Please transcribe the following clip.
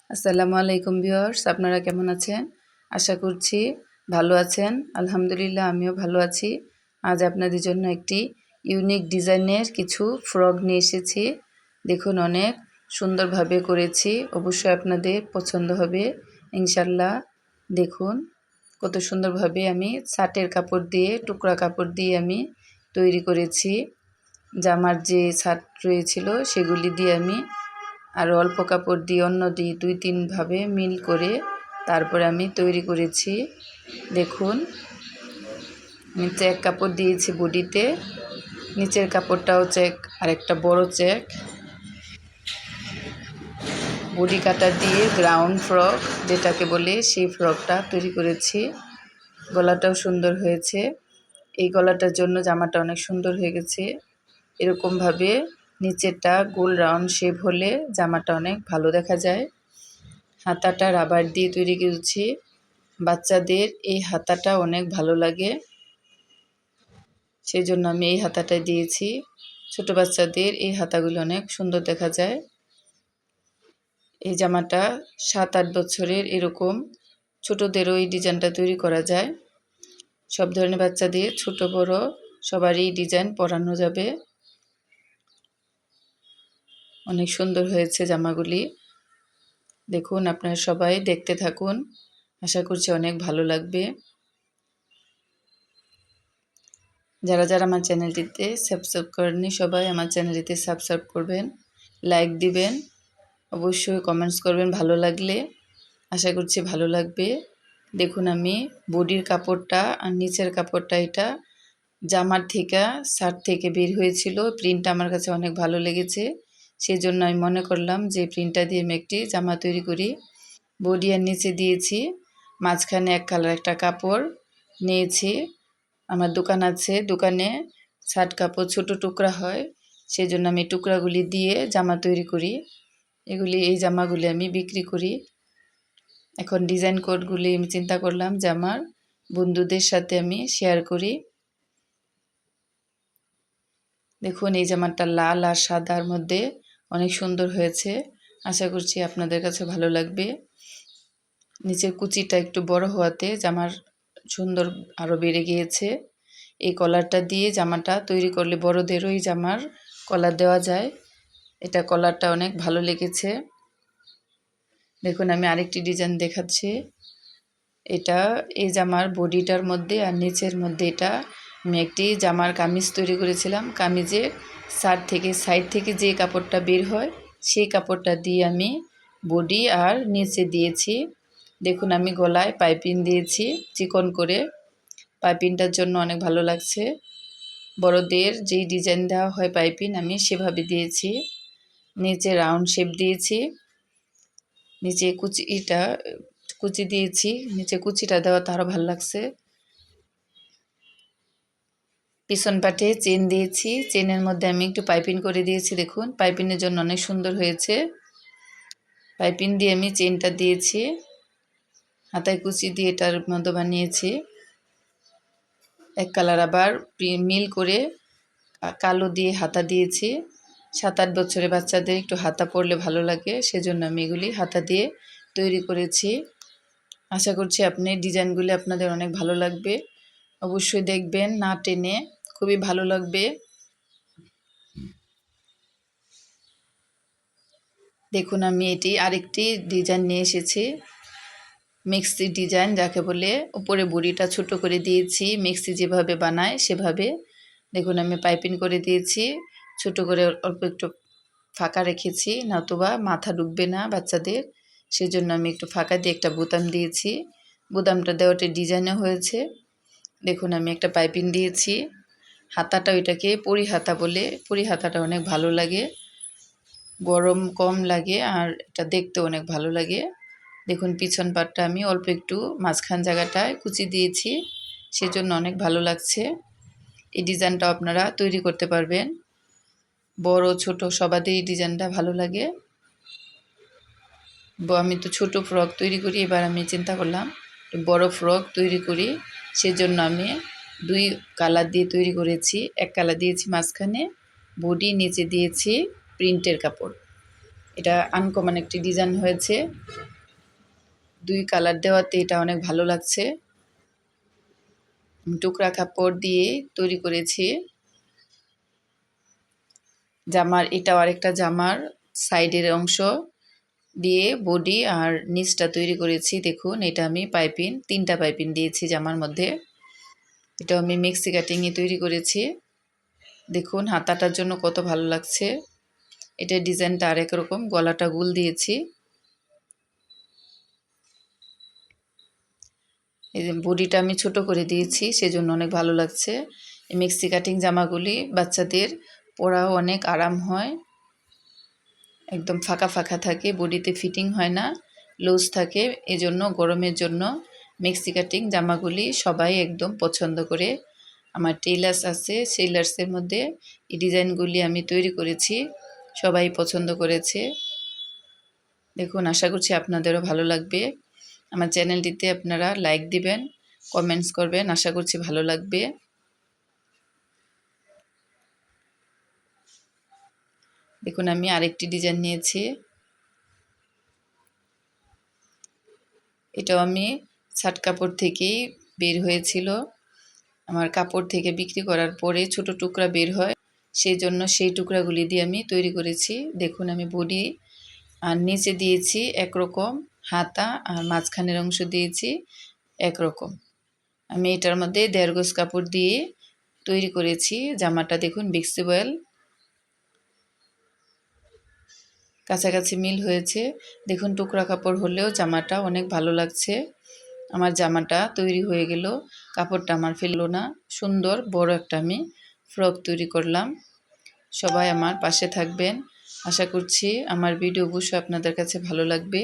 আসসালামু আলাইকুম ভিউয়ার্স, আপনারা কেমন আছেন? আশা করছি ভালো আছেন। আলহামদুলিল্লাহ আমিও ভালো আছি। আজ আপনাদের জন্য একটি ইউনিক ডিজাইনের কিছু ফ্রক নিয়ে এসেছি। দেখুন অনেক সুন্দরভাবে করেছি, অবশ্যই আপনাদের পছন্দ হবে ইনশাল্লাহ। দেখুন কত সুন্দরভাবে আমি ছাটের কাপড় দিয়ে, টুকরা কাপড় দিয়ে আমি তৈরি করেছি। জামার যে ছাট রয়েছিল সেগুলি দিয়ে আমি আর অল্প কাপড় দিয়ে অন্য দিয়ে 2-3 ভাবে মিল করে তারপরে আমি তৈরি করেছি। দেখুন আমি চেক কাপড় দিয়েছি বডিতে, নিচের কাপড়টাও চেক, আরেকটা বড় চেক। বডি কাটা দিয়ে গ্রাউন্ড ফ্রক যেটাকে বলে সেই ফ্রকটা তৈরি করেছি। গলাটাও সুন্দর হয়েছে, এই গলাটার জন্য জামাটা অনেক সুন্দর হয়ে গেছে। এরকমভাবে নিচেরটা গোল রাউন্ড শেপ হলে জামাটা অনেক ভালো দেখা যায়। হাতাটা রাবার দিয়ে তৈরি করেছি, বাচ্চাদের এই হাতাটা অনেক ভালো লাগে, সেই জন্য আমি এই হাতাটা দিয়েছি। ছোট বাচ্চাদের এই হাতাগুলো অনেক সুন্দর দেখা যায়। এই জামাটা 7-8 বছরের এরকম ছোটদেরও এই ডিজাইনটা তৈরি করা যায়। সব ধরনের বাচ্চাদের ছোট বড় সবারই এই ডিজাইন পরানো যাবে। অনেক সুন্দর হয়েছে জামাগুলি। দেখুন আপনারা সবাই দেখতে থাকুন, আশা করছি অনেক ভালো লাগবে। যারা যারা আমার চ্যানেলটিতে সাবস্ক্রাইব করেননি সবাই আমার চ্যানেলটিতে সাবস্ক্রাইব করবেন, লাইক দিবেন, অবশ্যই কমেন্টস করবেন ভালো লাগলে। আশা করছি ভালো লাগবে। দেখুন আমি বডির কাপড়টা আর নিচের কাপড়টা এটা জামার থেকে শার্ট থেকে বের হয়েছিল। প্রিন্টটা আমার কাছে অনেক ভালো লেগেছে, সেই জন্য আমি মনে করলাম যে প্রিন্টটা দিয়ে আমি একটি জামা তৈরি করি। বডি আর নিচে দিয়েছি, মাঝখানে এক কালার একটা কাপড় নিয়েছি। আমার দোকান আছে, দোকানে শার্ট কাপড় ছোট টুকরা হয়, সেই জন্য আমি টুকরাগুলি দিয়ে জামা তৈরি করি। এই জামাগুলি আমি বিক্রি করি। এখন ডিজাইন কোডগুলি আমি চিন্তা করলাম যে আমার বন্ধুদের সাথে আমি শেয়ার করি। দেখুন এই জামাটা লাল আর সাদার মধ্যে অনেক সুন্দর হয়েছে, আশা করছি আপনাদের কাছে ভালো লাগবে। নিচের কুচিটা একটু বড় হওয়াতে জামার সুন্দর আরও বেড়ে গিয়েছে। এই কলারটা দিয়ে জামাটা তৈরি করলে বড়দেরও এই জামার কলার দেওয়া যায়। এটা কলারটা অনেক ভালো লেগেছে। দেখুন আমি আরেকটি ডিজাইন দেখাচ্ছি। এটা এই জামার বডিটার মধ্যে আর নিচের মধ্যে এটা আমি একটি জামার কামিজ তৈরি করেছিলাম। কামিজের সাইড থেকে যে কাপড়টা বের হয় সেই কাপড়টা দিয়ে আমি বডি আর নিচে দিয়েছি। দেখুন আমি গলায় পাইপিং দিয়েছি চিকন করে, পাইপিংটার জন্য অনেক ভালো লাগছে। বড়দের যেই ডিজাইন দেওয়া হয় পাইপিং আমি সেভাবে দিয়েছি। নিচে রাউন্ড শেপ দিয়েছি, নিচে কুচি দিয়েছি, নিচে কুচিটা দেওয়াতে আরও ভালো লাগছে। পিছন পাটে চেন দিয়েছি, চেনের মধ্যে আমি একটু পাইপিং করে দিয়েছি। দেখুন পাইপিংয়ের জন্য অনেক সুন্দর হয়েছে। পাইপিং দিয়ে আমি চেনটা দিয়েছি, হাতায় কুচি দিয়ে এটার মতো বানিয়েছি। এক কালার আবার মিল করে কালো দিয়ে হাতা দিয়েছি। 7-8 বছরের বাচ্চাদের একটু হাতা পরলে ভালো লাগে, সেজন্য আমি এগুলি হাতা দিয়ে তৈরি করেছি। আশা করছি আপনি ডিজাইনগুলি আপনাদের অনেক ভালো লাগবে, অবশ্যই দেখবেন না টেনে, খুবই ভালো লাগবে। দেখুন আমি এটি আরেকটি ডিজাইন নিয়ে এসেছি, মিক্সি ডিজাইন যাকে বলে। উপরে বড়িটা ছোট করে দিয়েছি, মিক্সি যেভাবে বানায় সেভাবে। দেখুন আমি পাইপিং করে দিয়েছি, ছোট করে অল্প একটু ফাঁকা রেখেছি, নতুবা মাথা ঢুকবে না বাচ্চাদের, সেজন্য আমি একটু ফাঁকা দিয়ে একটা বোতাম দিয়েছি। বোতামটা দেওয়াটা ডিজাইনও হয়েছে। দেখুন আমি একটা পাইপিং দিয়েছি। হাতাটা ওইটাকে পরি হাতা বলে, পরি হাতাটা অনেক ভালো লাগে, গরম কম লাগে আর এটা দেখতে অনেক ভালো লাগে। দেখুন পিছন পাটটা আমি অল্প একটু মাঝখান জায়গাটায় কুচি দিয়েছি, সেজন্য অনেক ভালো লাগছে। এই ডিজাইনটা আপনারা তৈরি করতে পারবেন, বড় ছোট সবারই এই ডিজাইনটা ভালো লাগে। আমি তো ছোট ফ্রক তৈরি করি, এবার আমি চিন্তা করলাম বড় ফ্রক তৈরি করি, সেজন্য আমি 2 কালার দিয়ে তৈরি করেছি। এক কালার দিয়েছি মাঝখানে, বডি নিচে দিয়েছি প্রিন্টের কাপড়। এটা আনকমন একটি ডিজাইন হয়েছে, 2 কালার দেওয়াতে এটা অনেক ভালো লাগছে। টুকরা কাপড় দিয়ে তৈরি করেছি জামার। এটাও আরেকটা জামার সাইডের অংশ দিয়ে বডি আর নিচটা তৈরি করেছি। দেখুন এটা আমি পাইপিং 3টা পাইপিং দিয়েছি জামার মধ্যে। এটা আমি মিক্সি কাটিংয়ে তৈরি করেছি। দেখুন হাতাটার জন্য কত ভালো লাগছে। এটার ডিজাইনটা আরেক রকম, গলাটা গোল দিয়েছি। এই যে বডিটা আমি ছোট করে দিয়েছি, সেজন্য অনেক ভালো লাগছে। এই মিক্সি কাটিং জামাগুলি বাচ্চাদের পরাও অনেক আরাম হয়, একদম ফাঁকা ফাঁকা থাকে, বডিতে ফিটিং হয় না, লুজ থাকে। এজন্য গরমের জন্য মিক্সি কাটিং জামাগুলি সবাই একদম পছন্দ করে। আমার টেইলার্স আছে, টেইলার্সের মধ্যে এই ডিজাইনগুলি আমি তৈরি করেছি, সবাই পছন্দ করেছে। দেখুন আশা করছি আপনাদেরও ভালো লাগবে। আমার চ্যানেলটিতে আপনারা লাইক দিবেন, কমেন্টস করবেন, আশা করছি ভালো লাগবে। দেখুন আমি আরেকটি ডিজাইন নিয়েছি, এটাও আমি ছাট কাপড় থেকেই বের হয়েছিল। আমার কাপড় থেকে বিক্রি করার পরে ছোট টুকরা বের হয়, সেই জন্য সেই টুকরাগুলি দিয়ে আমি তৈরি করেছি। দেখুন আমি বডি আর নিচে দিয়েছি একরকম, হাতা আর মাঝখানের অংশ দিয়েছি একরকম। আমি এটার মধ্যে 1.5 গজ কাপড় দিয়ে তৈরি করেছি জামাটা। দেখুন বিক্সিবয়েল কাছাকাছি মিল হয়েছে। দেখুন টুকরা কাপড় হলেও জামাটা অনেক ভালো লাগছে। আমার জামাটা তৈরি হয়ে গেল, কাপড়টা আমার ফেললো না, সুন্দর বড় একটা আমি ফ্রক তৈরি করলাম। সবাই আমার পাশে থাকবেন, আশা করছি আমার ভিডিও অবশ্যই আপনাদের কাছে ভালো লাগবে।